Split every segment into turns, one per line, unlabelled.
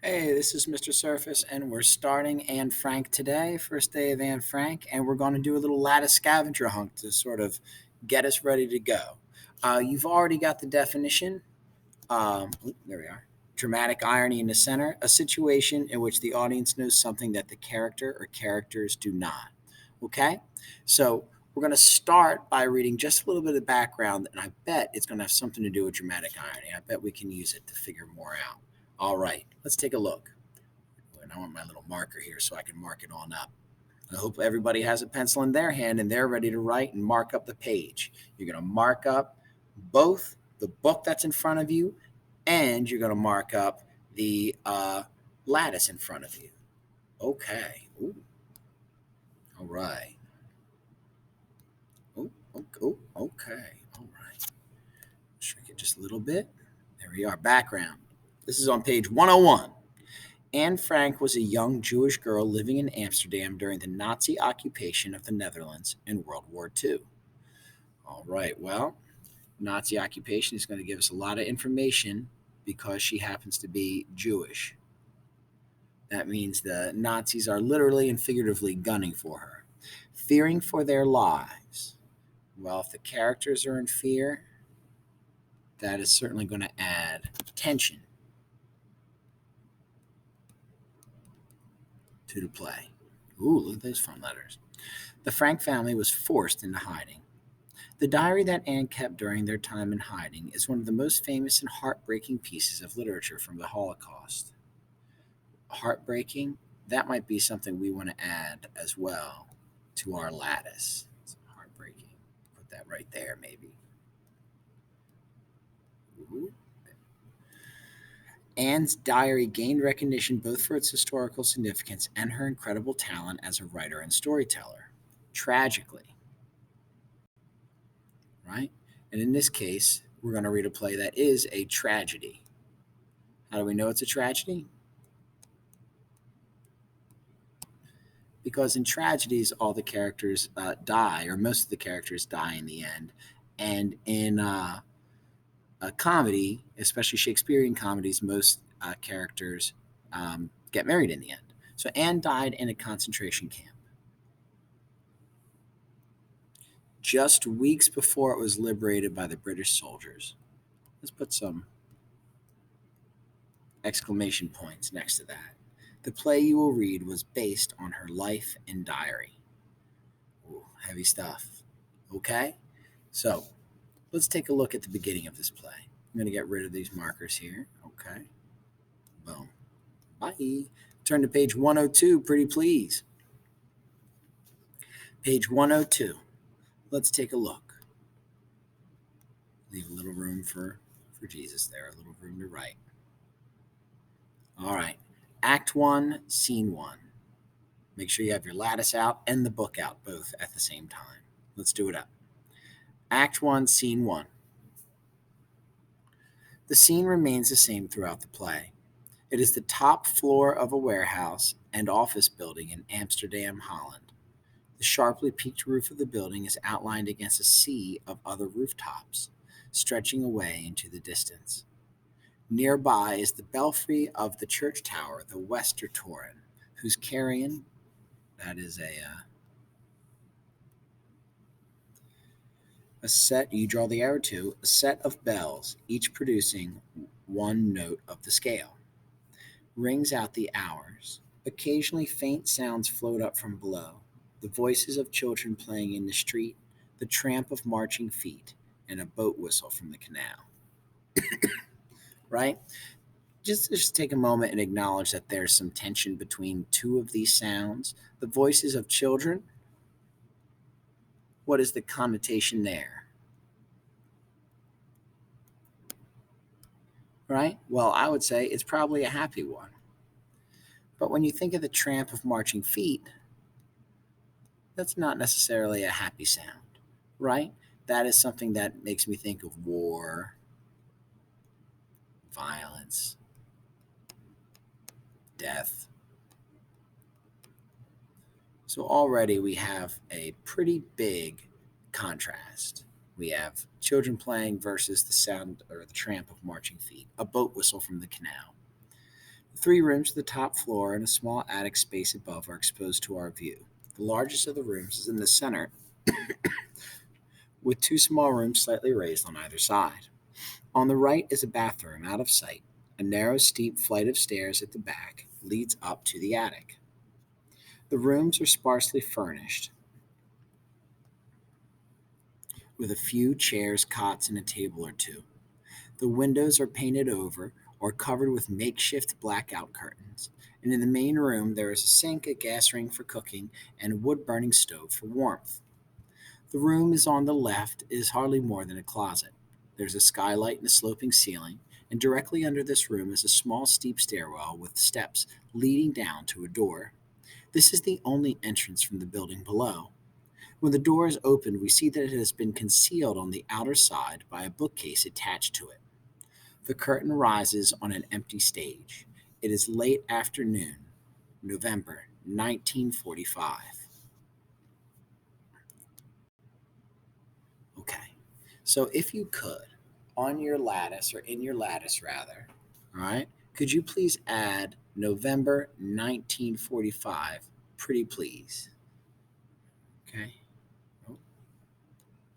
Hey, this is Mr. Surface, and we're starting Anne Frank today, first day of Anne Frank, and we're going to do a little lattice scavenger hunt to sort of get us ready to go. You've already got the definition. There we are. Dramatic irony in the center, a situation in which the audience knows something that the character or characters do not. Okay? So we're going to start by reading just a little bit of background, and I bet it's going to have something to do with dramatic irony. I bet we can use it to figure more out. All right, let's take a look. And I want my little marker here so I can mark it on up. I hope everybody has a pencil in their hand and they're ready to write and mark up the page. You're going to mark up both the book that's in front of you and you're going to mark up the lattice in front of you. Okay. Ooh. All right. Oh, okay. All right. Shrink it just a little bit. There we are. Background. This is on page 101. Anne Frank was a young Jewish girl living in Amsterdam during the Nazi occupation of the Netherlands in World War II. All right, well, Nazi occupation is going to give us a lot of information because she happens to be Jewish. That means the Nazis are literally and figuratively gunning for her, fearing for their lives. Well, if the characters are in fear, that is certainly going to add tension to the play. Ooh, look at those fun letters. The Frank family was forced into hiding. The diary that Anne kept during their time in hiding is one of the most famous and heartbreaking pieces of literature from the Holocaust. Heartbreaking, that might be something we want to add as well to our lattice. It's heartbreaking. Put that right there, maybe. Ooh. Anne's diary gained recognition both for its historical significance and her incredible talent as a writer and storyteller. Tragically, right? And in this case, we're going to read a play that is a tragedy. How do we know it's a tragedy? Because in tragedies, all the characters die, or most of the characters die in the end. And in a comedy, especially Shakespearean comedies, most characters get married in the end. So Anne died in a concentration camp just weeks before it was liberated by the British soldiers. Let's put some exclamation points next to that. The play you will read was based on her life and diary. Ooh, heavy stuff. Okay? So let's take a look at the beginning of this play. I'm going to get rid of these markers here. Okay. Boom. Bye. Turn to page 102, pretty please. Page 102. Let's take a look. Leave a little room for Jesus there, a little room to write. All right. Act 1, Scene 1. Make sure you have your lattice out and the book out both at the same time. Let's do it up. Act 1, Scene 1. The scene remains the same throughout the play. It is the top floor of a warehouse and office building in Amsterdam, Holland. The sharply peaked roof of the building is outlined against a sea of other rooftops, stretching away into the distance. Nearby is the belfry of the church tower, the Westertoren, whose carrion, that is a set, you draw the arrow to, a set of bells, each producing one note of the scale, rings out the hours. Occasionally faint sounds float up from below, the voices of children playing in the street, the tramp of marching feet, and a boat whistle from the canal. Right? Just take a moment and acknowledge that there's some tension between two of these sounds. The voices of children, what is the connotation there? Right? Well, I would say it's probably a happy one. But when you think of the tramp of marching feet, that's not necessarily a happy sound, right? That is something that makes me think of war, violence, death. So already we have a pretty big contrast. We have children playing versus the sound or the tramp of marching feet, a boat whistle from the canal. Three rooms to the top floor and a small attic space above are exposed to our view. The largest of the rooms is in the center, with two small rooms slightly raised on either side. On the right is a bathroom out of sight. A narrow, steep flight of stairs at the back leads up to the attic. The rooms are sparsely furnished, with a few chairs, cots, and a table or two. The windows are painted over or covered with makeshift blackout curtains. And in the main room, there is a sink, a gas ring for cooking, and a wood burning stove for warmth. The room is on the left is hardly more than a closet. There's a skylight and a sloping ceiling, and directly under this room is a small steep stairwell with steps leading down to a door. This is the only entrance from the building below. When the door is opened, we see that it has been concealed on the outer side by a bookcase attached to it. The curtain rises on an empty stage. It is late afternoon, November 1945. Okay, so if you could, on your lattice, or in your lattice rather, all right, could you please add November 1945, pretty please? Okay. Oh,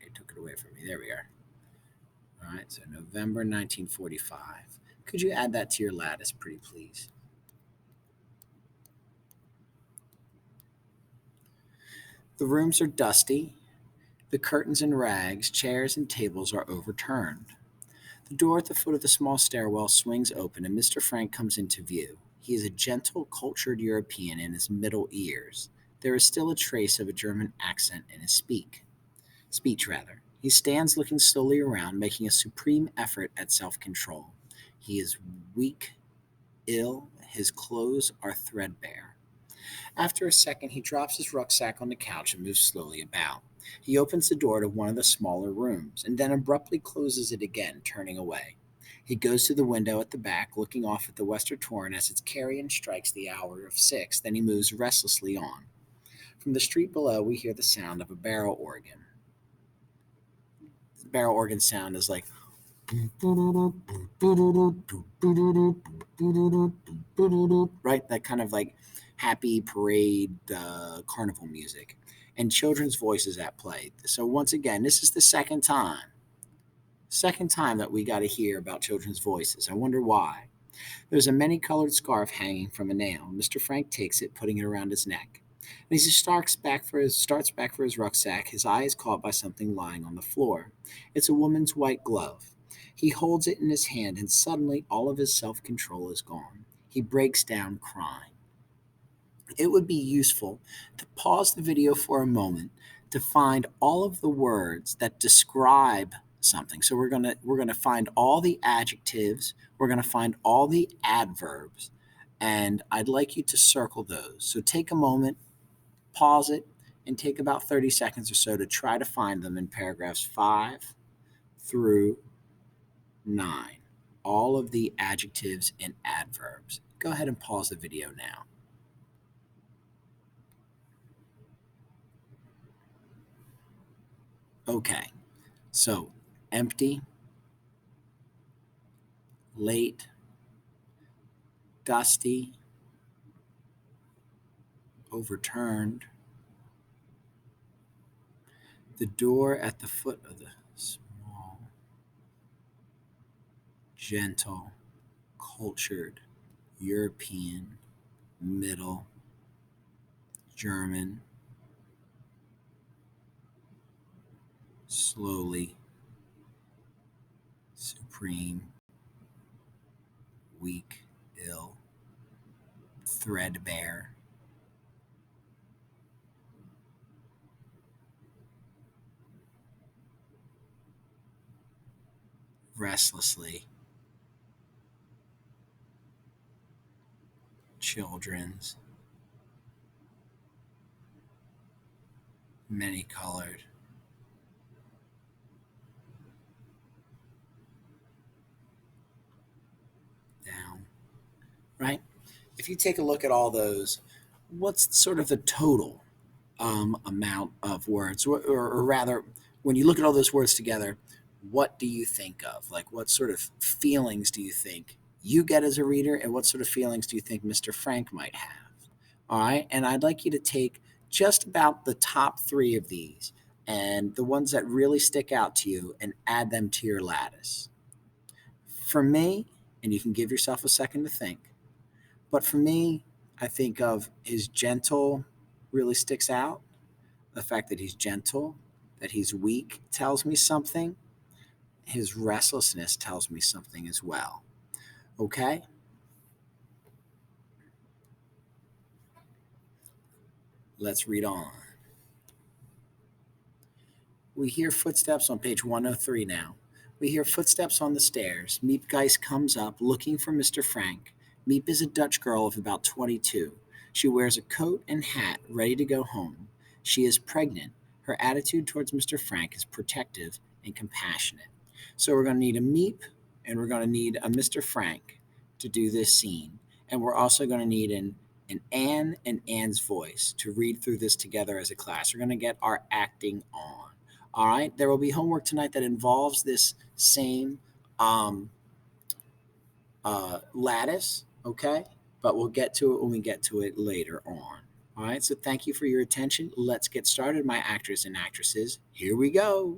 it took it away from me. There we are. All right, so November 1945. Could you add that to your lattice, pretty please? The rooms are dusty. The curtains and rags, chairs and tables are overturned. The door at the foot of the small stairwell swings open and Mr. Frank comes into view. He is a gentle, cultured European in his middle years. There is still a trace of a German accent in his speech rather. He stands looking slowly around, making a supreme effort at self-control. He is weak, ill, his clothes are threadbare. After a second, he drops his rucksack on the couch and moves slowly about. He opens the door to one of the smaller rooms and then abruptly closes it again, turning away. He goes to the window at the back, looking off at the Western Torrent as its carrion strikes the hour of 6. Then he moves restlessly on. From the street below, we hear the sound of a barrel organ. The barrel organ sound is like right, that kind of like happy parade carnival music, and children's voices at play. So once again, this is the second time that we got to hear about children's voices. I wonder why. There's a many-colored scarf hanging from a nail. Mr. Frank takes it, putting it around his neck. And as he starts back for his rucksack, his eye is caught by something lying on the floor. It's a woman's white glove. He holds it in his hand, and suddenly all of his self-control is gone. He breaks down crying. It would be useful to pause the video for a moment to find all of the words that describe something. So we're gonna find all the adjectives, we're gonna find all the adverbs, and I'd like you to circle those. So take a moment, pause it, and take about 30 seconds or so to try to find them in paragraphs 5 through 9. All of the adjectives and adverbs. Go ahead and pause the video now. Okay, so empty, late, dusty, overturned. The door at the foot of the small, gentle, cultured, European, middle, German, slowly, supreme, weak, ill, threadbare, restlessly, children's, many colored, down, right? If you take a look at all those, what's sort of the total amount of words, or rather, when you look at all those words together, what do you think of? Like, what sort of feelings do you think you get as a reader, and what sort of feelings do you think Mr. Frank might have? All right. And I'd like you to take just about the top three of these and the ones that really stick out to you and add them to your lattice. For me, and you can give yourself a second to think, but for me, I think of his gentle really sticks out. The fact that he's gentle, that he's weak tells me something. His restlessness tells me something as well. Okay? Let's read on. We hear footsteps on page 103 now. We hear footsteps on the stairs. Miep Geist comes up looking for Mr. Frank. Miep is a Dutch girl of about 22. She wears a coat and hat, ready to go home. She is pregnant. Her attitude towards Mr. Frank is protective and compassionate. So we're going to need a Miep and we're going to need a Mr. Frank to do this scene. And we're also going to need an Anne and Anne's voice to read through this together as a class. We're going to get our acting on. All right. There will be homework tonight that involves this same um, lattice. Okay. But we'll get to it when we get to it later on. All right. So thank you for your attention. Let's get started, my actors and actresses. Here we go.